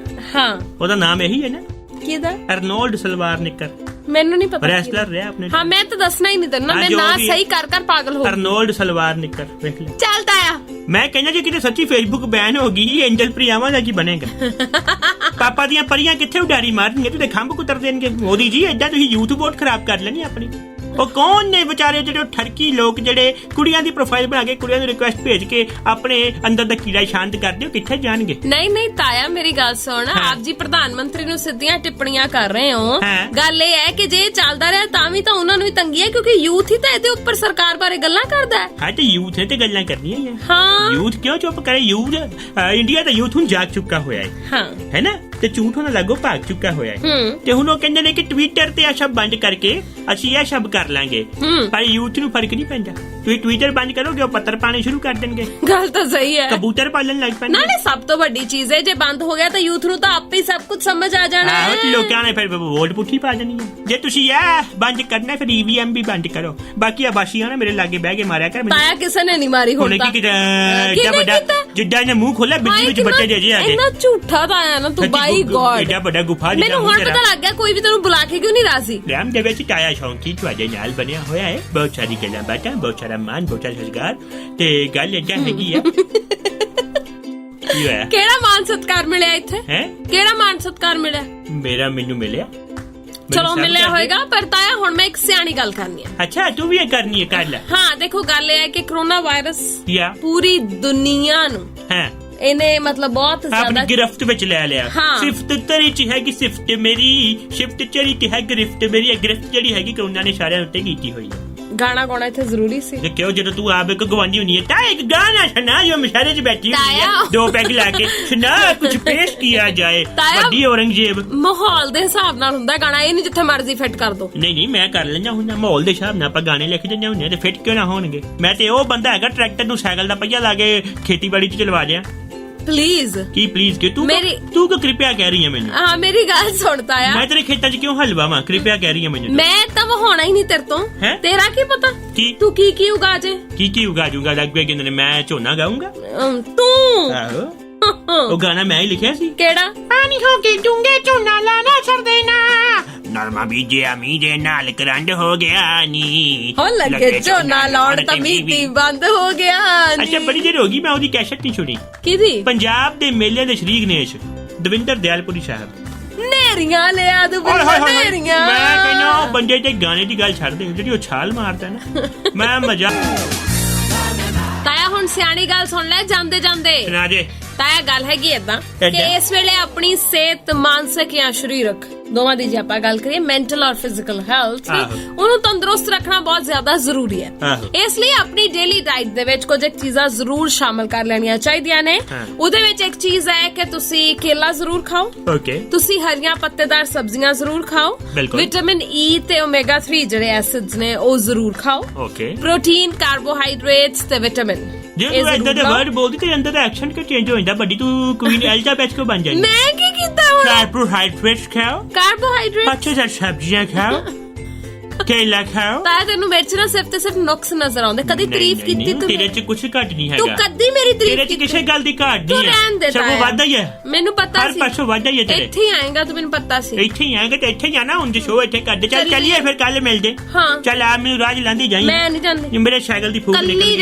Speaker 1: ਹਾਂ ਉਹਦਾ ਨਾਮ ਇਹੀ ਹੈ ਨਾ। ਕਿਹਦਾ? ਅਰਨੋਲਡ ਸਲਵਾਰਨਿਕਰ। ਮੈਨੂੰ ਨਹੀਂ ਪਤਾ। ਰੈਸਲਰ ਰਿਹਾ ਆਪਣੇ। ਹਾਂ ਮੈਂ ਤਾਂ ਦੱਸਣਾ ਹੀ ਨਹੀਂ ਤੈਨੂੰ। ਮੈਂ ਨਾ ਸਹੀ ਕਰ ਪਾਗਲ ਹੋ। ਅਰਨੋਲਡ ਸਲਵਾਰਨਿਕਰ ਵੇਖ ਲੈ। ਚੱਲ ਤਾਇਆ ਮੈਂ ਕਹਿੰਦਾ ਜੇ ਕਿਤੇ ਸੱਚੀ ਫੇਸਬੁੱਕ ਬੈਨ ਹੋ ਗਈ ਐਂਜਲ ਪ੍ਰਿਆਵਾਂ ਦਾ ਕੀ ਬਣੇਗਾ? ਪਾਪਾ ਦੀਆਂ ਪਰੀਆਂ ਕਿੱਥੇ ਉਡਾਰੀ ਮਾਰਨਗੇ? ਤੂੰ ਖੰਭ ਕੁਤਰ ਦੇਣਗੇ। ਮੋਦੀ ਜੀ ਏਦਾਂ ਤੁਸੀਂ ਯੂਥ ਵੋਟ ਖਰਾਬ ਕਰ ਲੈਣੀ ਆਪਣੀ। ਉਹ ਕੌਣ ਨੇ ਵਿਚਾਰੇ ਜਿਹੜੇ ਠਰਕੀ ਲੋਕ ਜਿਹੜੇ ਕੁੜੀਆਂ ਦੀ ਪ੍ਰੋਫਾਈਲ ਬਣਾ ਕੇ ਕੁੜੀਆਂ ਨੂੰ ਰਿਕੁਐਸਟ ਭੇਜ ਕੇ ਆਪਣੇ ਅੰਦਰ ਦਾ ਕੀੜਾ ਸ਼ਾਂਤ ਕਰਦੇ ਹੋ? ਕਿੱਥੇ ਜਾਣਗੇ? ਨਹੀਂ ਤਾਇਆ ਮੇਰੀ ਗੱਲ ਸੁਣ। ਆਪ ਜੀ ਪ੍ਰਧਾਨ ਮੰਤਰੀ ਨੂੰ ਸਿੱਧੀਆਂ ਟਿੱਪਣੀਆਂ ਕਰ ਰਹੇ ਹੋ। ਗੱਲ ਇਹ ਹੈ ਕਿ ਜੇ ਚੱਲਦਾ ਰਿਹਾ ਤਾਂ ਵੀ ਤਾਂ ਉਹਨਾਂ ਨੂੰ ਵੀ ਤੰਗੀ ਹੈ ਕਿਉਂਕਿ ਯੂਥ ਹੀ ਤਾਂ ਇਹਦੇ ਉੱਪਰ ਸਰਕਾਰ ਬਾਰੇ ਗੱਲਾਂ ਕਰਦਾ ਹੈ। ਹਾਂ ਤੇ ਯੂਥ ਨੇ ਤੇ ਗੱਲਾਂ ਕਰਨੀਆਂ ਹੀ। ਹਾਂ ਯੂਥ ਕਿਉਂ ਚੁੱਪ ਕਰੇ? ਯੂਥ ਇੰਡੀਆ ਦਾ ਯੂਥ ਹੁਣ ਜਾਗ ਚੁੱਕਾ ਹੋਇਆ ਹੈ। ਹਾਂ ਹੈ ਨਾ। ਤੇ ਝੂਠ ਹੋਣਾ ਲੱਗੋ ਭਾਗ ਚੁੱਕਾ ਹੋਇਆ ਹੈ। ਤੇ ਹੁਣ ਉਹ ਕਹਿੰਦੇ ਨੇ ਕਿ ਟਵਿੱਟਰ ਤੇ ਇਹ ਸਭ ਬੰਦ ਕਰਕੇ ਅਸੀਂ ਇਹ ਸਭ ਕਰ ਲਾਂਗੇ। ਪਰ ਯੂਥ ਨੂੰ ਫਰਕ ਨਹੀਂ ਪੈਂਦਾ। ਤੁਸੀਂ ਟਵਿੱਟਰ ਬੰਦ ਕਰੋਗੇ ਉਹ ਪੱਤਰ ਪਾਣੇ ਸ਼ੁਰੂ ਕਰ ਦੇਣਗੇ।
Speaker 2: ਗੱਲ ਤਾਂ ਸਹੀ ਹੈ,
Speaker 1: ਕਬੂਤਰ ਪਾਲਣ ਲੱਗ ਪੈਣਗੇ।
Speaker 2: ਨਾਲੇ ਸਭ ਤੋਂ ਵੱਡੀ ਚੀਜ਼ ਹੈ ਜੇ ਬੰਦ ਹੋ ਗਿਆ ਤਾਂ ਯੂਥ ਨੂੰ ਤਾਂ ਆਪੇ ਹੀ ਸਭ ਕੁਝ ਸਮਝ ਆ ਜਾਣਾ
Speaker 1: ਆਹੋ ਤੇ
Speaker 2: ਹੈ।
Speaker 1: ਲੋਕਾਂ ਨੇ ਫਿਰ ਵੋਟ ਪੁੱਠੀ ਪਾ ਦੇਣੀ ਹੈ। ਜੇ ਤੁਸੀਂ ਇਹ ਬੰਦ ਕਰਨਾ ਫਿਰ EVM ਵੀ ਬੰਦ ਕਰੋ। ਬਾਕੀ ਆਬਾਸ਼ੀਆਂ ਨਾ ਮੇਰੇ ਲਾਗੇ ਬਹਿ ਕੇ ਮਾਰਿਆ ਕਰ ਮੈਨੂੰ।
Speaker 2: ਤਾਇਆ ਕਿਸੇ ਨੇ ਨਹੀਂ ਮਾਰੀ ਹੁਣ
Speaker 1: ਉਹਨੇ
Speaker 2: ਤਾਂ।
Speaker 1: ਕੀ ਕੀਤਾ ਵੱਡਾ ਜਿੱਦਾਂ ਇਹਨੇ ਮੂੰਹ ਖੋਲਿਆ ਬਿੱਲੀ ਵਿੱਚ ਬੱਚੇ ਦੇ ਜੇ ਆਦੇ।
Speaker 2: ਇੰਨਾ ਝੂਠਾ ਤਾਇਆ ਨਾ ਤੂੰ, ਬਾਈ ਗॉड।
Speaker 1: ਐਡਾ ਵੱਡਾ ਗੁਫਾ
Speaker 2: ਮੈਨੂੰ ਹੁਣ ਪਤਾ ਲੱਗ ਗਿਆ ਕੋਈ ਵੀ ਤੈਨੂੰ ਬੁਲਾ ਕੇ ਕਿਉਂ ਨਹੀਂ ਰਾਜ਼ੀ।
Speaker 1: ਰਾਮ ਦੇ ਵਿੱਚ ਤਾਇਆ ਸ਼ੌਂਕੀ ਤੁਹਾਡੇ ਨਾਲ ਬਣਿਆ ਹੋਇਆ ਹੈ। ਬਹੁਤ ਸਾਰੀ ਗੱਲਾਂ ਬਾਤਾਂ, ਬਹੁਤ ਸਾਰਾ ਮਾਨ, ਬਹੁਤ ਸਾਰਾ ਸਤਿਕਾਰ ਤੇ ਗੱਲ ਏਦਾਂ ਹੈਗੀ ਆ। ਕੀ ਹੋਇਆ?
Speaker 2: ਕਿਹੜਾ ਮਾਨ ਸਤਿਕਾਰ ਮਿਲਿਆ ਇੱਥੇ?
Speaker 1: ਹੈ
Speaker 2: ਕਿਹੜਾ ਮਾਨ ਸਤਿਕਾਰ ਮਿਲਿਆ?
Speaker 1: ਮੈਨੂੰ ਮਿਲਿਆ।
Speaker 2: ਚਲੋ ਮਿਲਿਆ ਹੋਏਗਾ, ਪਰ ਤਾਇਆ ਹੁਣ ਮੈਂ ਇੱਕ ਸਿਆਣੀ ਗੱਲ ਕਰਨੀ ਹੈ।
Speaker 1: ਅੱਛਾ ਤੂੰ ਵੀ ਇਹ ਕਰਨੀ ਹੈ, ਕਰ ਲੈ।
Speaker 2: ਹਾਂ ਦੇਖੋ ਗੱਲ ਇਹ ਹੈ ਕਿ ਕਰੋਨਾ ਵਾਇਰਸ
Speaker 1: ਯਾ
Speaker 2: ਪੂਰੀ ਦੁਨੀਆ ਨੂੰ
Speaker 1: ਹੈ
Speaker 2: ਇਹਨੇ ਮਤਲਬ ਬਹੁਤ
Speaker 1: ਆਪਣੀ
Speaker 2: ਜ਼ਿਆਦਾ
Speaker 1: ਗਿਰਫਤ ਵਿੱਚ ਲੈ ਲਿਆ।
Speaker 2: ਹਾਂ।
Speaker 1: ਸਿਫਤ ਤੇਰੀ ਚ ਹੈਗੀ, ਸਿਫਤ ਮੇਰੀ ਸ਼ਿਫਟ ਚੜੀ ਤੇ ਹੈ ਗਿਰਫਤ ਮੇਰੀ। ਗਿਰਫਤ ਜਿਹੜੀ ਹੈਗੀ ਕਰੋਨਾ ਨੇ ਸਾਰਿਆਂ ਉੱਤੇ ਕੀਤੀ ਹੋਈ ਹੈ।
Speaker 2: ਗਾਣਾ ਗਾਉਣਾ ਇੱਥੇ ਜ਼ਰੂਰੀ ਸੀ।
Speaker 1: ਕਿਉਂ ਜਦੋਂ ਤੂੰ ਆਪ ਇੱਕ ਗਵਾਂਢੀ ਹੁੰਦੀ ਹੈ ਤਾਂ ਇੱਕ ਗਾਣਾ ਸੁਣਾ ਜੋ ਮਸ਼ਾਰੇ 'ਚ ਬੈਠੀ ਹੁੰਦੀ ਹੈ,
Speaker 2: ਤਾਇਆ।
Speaker 1: ਦੋ ਪੈਗ ਲਾ ਕੇ ਸੁਣਾ ਕੁਝ ਪੇਸ਼ ਕੀਤਾ ਜਾਏ।
Speaker 2: ਤਾਇਆ।
Speaker 1: ਵੱਡੀ ਔਰੰਗਜ਼ੇਬ।
Speaker 2: ਮਾਹੌਲ ਦੇ ਹਿਸਾਬ ਨਾਲ ਹੁੰਦਾ ਗਾਣਾ, ਇਹ ਨਹੀਂ ਜਿੱਥੇ ਮਰਜ਼ੀ ਫਿੱਟ ਕਰ ਦੋ।
Speaker 1: ਨਹੀਂ ਮੈਂ ਕਰ ਲੈਂਦਾ ਹੁੰਦਾ ਮਾਹੌਲ ਦੇ ਹਿਸਾਬ ਨਾਲ। ਆਪਾਂ ਗਾਣੇ ਲਿਖ ਦਿੰਦੇ ਹੁੰਦੇ ਤੇ ਫਿੱਟ ਕਿਉਂ ਨਾ ਹੋਣਗੇ। ਮੈਂ ਤੇ ਉਹ ਬੰਦਾ ਹੈਗਾ ਟਰੈਕਟਰ ਨੂੰ ਸਾਈਕਲ ਦਾ ਪਹੀਆ ਲਾ ਕੇ ਖੇਤੀਬਾੜੀ 'ਚ ਚਲਵਾ ਦਿਆਂ।
Speaker 2: ਪਲੀਜ਼
Speaker 1: ਕੀ ਪਲੀਜ਼ ਕਿ ਤੂੰ ਤੂੰ ਕਿਉਂ ਕਿਰਪਾ ਕਹਿ ਰਹੀ ਹੈ ਮੈਨੂੰ?
Speaker 2: ਹਾਂ ਮੇਰੀ ਗੱਲ ਸੁਣਤਾ ਆ।
Speaker 1: ਮੈਂ ਤੇਰੇ ਖੇਤਾਂ 'ਚ ਕਿਉਂ ਹਲਵਾ ਵਾਂ? ਕਿਰਪਾ ਕਹਿ ਰਹੀ ਹੈ ਮੈਨੂੰ।
Speaker 2: ਮੈਂ ਤਾਂ ਵਹਾਉਣਾ ਹੀ ਨਹੀਂ ਤੇਰੇ ਤੋਂ।
Speaker 1: ਹੈਂ?
Speaker 2: ਤੇਰਾ ਕੀ ਪਤਾ
Speaker 1: ਕੀ
Speaker 2: ਤੂੰ ਕੀ ਉਗਾ ਜੇ।
Speaker 1: ਕੀ ਉਗਾ ਜੂਗਾ? ਲੱਗ ਪਿਆ ਕਹਿੰਦੇ ਨੇ ਮੈਂ ਝੋਨਾ ਗਾਉਂਗਾ।
Speaker 2: ਤੂੰ
Speaker 1: ਆਹੋ ਉਹ ਗਾਣਾ ਮੈਂ ਹੀ ਲਿਖਿਆ ਸੀ।
Speaker 2: ਕਿਹੜਾ?
Speaker 1: ਪਾਣੀ ਹੋ ਕੇ ਡੂੰਗੇ ਝੋਨਾ ਲਾਣਾ ਛੱਡ ਦੇਣਾ, ਨਰਮਾ ਬੀਜਿਆ ਮੀਂਹ ਦੇ ਨਾਲ ਕਰੰਡ ਹੋ ਗਿਆ ਨੀ।
Speaker 2: ਹੋ ਲੱਗੇ ਝੋਨਾ ਲਾਉਣ ਤਾਂ ਮੀਂਹ ਬੰਦ ਹੋ ਗਿਆ ਨੀ।
Speaker 1: ਅੱਛਾ ਬੜੀ ਦੇਰ ਹੋ ਗਈ ਮੈਂ ਉਹਦੀ ਕੈਸਟ ਨਹੀਂ ਸੁਣੀ।
Speaker 2: ਕਿਹਦੀ?
Speaker 1: ਪੰਜਾਬ ਦੇ ਮੇਲੇ ਦੇ ਸ਼ਰੀਕ ਨੇ ਦਵਿੰਦਰ ਦਿਆਲਪੁਰੀ ਸਾਹਿਬ।
Speaker 2: ਨੇਰੀਆਂ ਲਿਆ ਤੂੰ ਨੇਰੀਆਂ।
Speaker 1: ਮੈਂ ਕਹਿੰਦਾ ਉਹ ਬੰਦੇ ਤੇ ਗਾਣੇ ਦੀ ਗੱਲ ਛੱਡ ਦੇ, ਜਿਹੜੀ ਉਹ ਛਾਲ ਮਾਰਦਾ ਨਾ ਮੈਂ ਮਜ਼ਾ।
Speaker 2: ਤਾਇਆ ਹੁਣ ਸਿਆਣੀ ਗੱਲ ਸੁਣ ਲੈ ਜਾਂਦੇ ਜਾਂਦੇ।
Speaker 1: ਸੁਣਾ ਦੇ।
Speaker 2: ਤਾਇਆ ਗੱਲ ਹੈਗੀ ਏਦਾਂ ਕਿ ਇਸ ਵੇਲੇ ਆਪਣੀ ਸਿਹਤ ਮਾਨਸਿਕ ਜਾਂ ਸਰੀਰਕ ਦੋਵਾਂ ਦੀ ਜੇ ਆਪਾਂ ਗੱਲ ਕਰੀਏ ਮੈਂਟਲ ਔਰ ਫਿਜ਼ੀਕਲ ਹੈਲਥ ਉਹਨੂੰ ਤੰਦਰੁਸਤ ਰੱਖਣਾ ਬਹੁਤ ਜ਼ਿਆਦਾ ਜ਼ਰੂਰੀ ਹੈ। ਇਸ ਲਈ ਆਪਣੀ ਡੇਲੀ ਡਾਈਟ ਦੇ ਵਿੱਚ ਕੁਝ ਇੱਕ ਚੀਜ਼ਾਂ ਜ਼ਰੂਰ ਸ਼ਾਮਲ ਕਰ ਲੈਣੀਆਂ ਚਾਹੀਦੀਆਂ ਨੇ। ਉਹਦੇ ਵਿੱਚ ਇੱਕ ਚੀਜ਼ ਹੈ ਕਿ ਤੁਸੀਂ ਕੇਲਾ ਜ਼ਰੂਰ ਖਾਓ। ਤੁਸੀਂ ਹਰੀਆਂ ਪੱਤੇਦਾਰ ਸਬਜ਼ੀਆਂ ਜ਼ਰੂਰ ਖਾਓ। ਵਿਟਾਮਿਨ ਈ ਤੇ ਓਮੇਗਾ 3 ਜਿਹੜੇ ਐਸਿਡਸ ਨੇ ਉਹ ਜ਼ਰੂਰ ਖਾਓ। ਪ੍ਰੋਟੀਨ, ਕਾਰਬੋਹਾਈਡਰੇਟਸ ਤੇ ਵਿਟਾਮਿਨ।
Speaker 1: ਜੇ ਤੂੰ ਏਦਾਂ ਦੇ ਵਰਡ ਬੋਲਦੀ ਤੇ ਅੰਦਰ ਦਾ ਐਕਸ਼ਨ ਕਿਉਂ ਚੇਂਜ ਹੋ ਜਾਂਦਾ? ਵੱਡੀ ਤੂੰ ਕੁਈਨ ਐਲਿਜ਼ਾਬੈਥ ਕਿਉਂ ਬਣ ਜਾਂਦੀ?
Speaker 2: ਮੈਂ ਕੀ ਕੀਤਾ ਹੁਣ?
Speaker 1: ਕਾਰਬੋਹਾਈਡਰੇਟਸ ਖਾਓ।
Speaker 2: ਕਾਰਬੋਹਾਈਡਰੇਟ
Speaker 1: ਅੱਛੇ ਸਬਜ਼ੀਆਂ ਖਾਓ, ਕੇਲਾ ਖਾਓ।
Speaker 2: ਤਾਂ ਤੈਨੂੰ ਮੇਰੇ ਚ ਨਾ ਸਿਰਫ ਨੁਕਸ ਨਜ਼ਰ ਆਉਂਦੇ। ਕਦੀ ਤਾਰੀਫ ਕੀਤੀ ਤੂੰ?
Speaker 1: ਤੇਰੇ ਚ ਕੁਝ ਘੱਟ ਨਹੀਂ ਹੈਗਾ।
Speaker 2: ਤੂੰ ਕਦੀ ਮੇਰੀ ਤਾਰੀਫ
Speaker 1: ਤੇਰੇ ਚ ਕਿਸੇ ਗੱਲ ਦੀ ਘਾਟ ਨਹੀਂ ਹੈ, ਸਗੋਂ ਵਾਧਾ ਹੀ ਹੈ।
Speaker 2: ਮੈਨੂੰ ਪਤਾ ਸੀ
Speaker 1: ਹਰ ਪਾਸੋਂ ਵਾਧਾ ਹੀ ਹੈ ਤੇਰੇ।
Speaker 2: ਇੱਥੇ ਹੀ ਆਏਗਾ ਤੂੰ, ਮੈਨੂੰ ਪਤਾ ਸੀ।
Speaker 1: ਇੱਥੇ ਹੀ ਆਏਗਾ ਤੇ ਇੱਥੇ ਹੀ ਆਣਾ ਹੁਣ। ਸ਼ੋਅ ਇੱਥੇ ਕਰਦੇ ਚੱਲ ਚੱਲੀਏ ਫਿਰ ਕੱਲ ਮਿਲਦੇ।
Speaker 2: ਹਾਂ
Speaker 1: ਚੱਲ ਆ ਮੈਨੂੰ ਰਾਜ ਲਾਂਦੀ ਜਾਈ।
Speaker 2: ਮੈਂ ਨਹੀਂ ਜਾਂਦੀ,
Speaker 1: ਮੇਰੇ ਸਾਈਕਲ ਦੀ ਫੂਕ ਨਿਕਲ ਗਈ।